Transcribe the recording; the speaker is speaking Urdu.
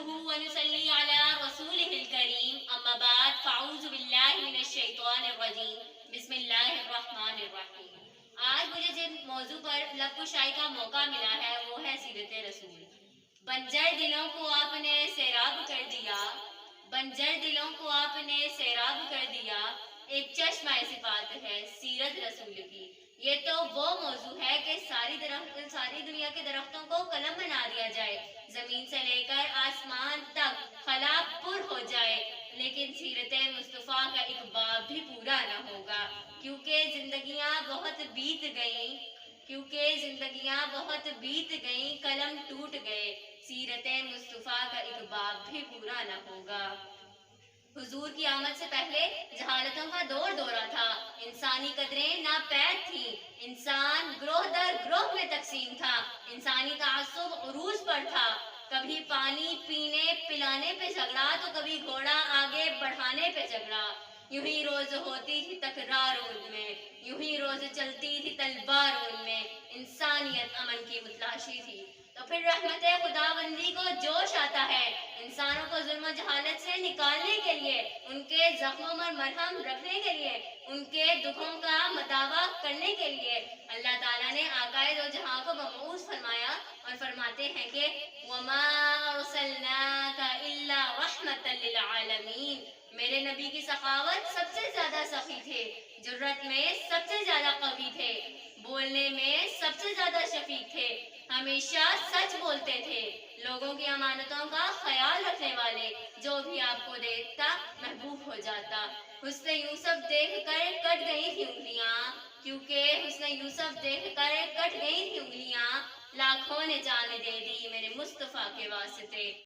نحمده ونصلي على رسوله الكريم اما بعد فاعوذ باللہ من الشیطان الرجیم بسم اللہ الرحمن الرحیم۔ آج مجھے جن موضوع پر لب کشائی کا موقع ملا ہے وہ ہے سیرت رسول۔ بنجر دلوں کو آپ نے سیراب کر دیا، بنجر دلوں کو آپ نے سیراب کر دیا، ایک چشمہ صفات ہے سیرت رسول کی۔ یہ تو وہ موضوع ہے کہ ساری دنیا کے درختوں کو قلم بنا دیا جائے، زمین سے لے کر آسمان تک خلا پر ہو جائے، لیکن سیرت مصطفیٰ کا ایک باب بھی پورا نہ ہوگا، کیونکہ زندگیاں بہت بیت گئیں، قلم ٹوٹ گئے، سیرت مصطفیٰ کا ایک باب بھی پورا نہ ہوگا۔ حضور کی آمد سے پہلے جہالتوں کا دورہ تھا، انسانی قدریں ناپید تھیں، انسان گروہ در گروہ میں تقسیم تھا، انسانی تعصب عروج پر تھا، کبھی پانی پینے پلانے پہ جھگڑا تو کبھی گھوڑا آگے بڑھانے پہ جھگڑا، یوں ہی روز ہوتی تھی تکرار ان میں، یوں ہی روز چلتی تھی تلوار ان میں، انسانیت امن کی متلاشی تھی۔ تو پھر رحمت خداوندی کو جوش آتا ہے، انسانوں کو ظلم و جہالت سے نکالنے کے لیے، ان کے زخموں پر مرہم رکھنے کے لیے، ان کے دکھوں کا مداوا کرنے کے لیے اللہ تعالیٰ نے آقائے دو جہاں کو مبعوث فرمایا اور فرماتے ہیں کہ وَمَا أَرْسَلْنَاكَ إِلَّا رَحْمَةً لِلْعَالَمِينَ۔ میرے نبی کی سخاوت سب سے زیادہ سخی تھے، جرت میں سب سے زیادہ قوی تھے، بولنے میں سب سے زیادہ شفیق تھے، ہمیشہ سچ بولتے تھے، لوگوں کی امانتوں کا خیال رکھنے والے، جو بھی آپ کو دیکھتا محبوب ہو جاتا۔ حسن یوسف دیکھ کر کٹ گئی تھی انگلیاں، کیونکہ حسن یوسف دیکھ کر کٹ گئی تھی انگلیاں، لاکھوں نے جان دے دی میرے مصطفیٰ کے واسطے۔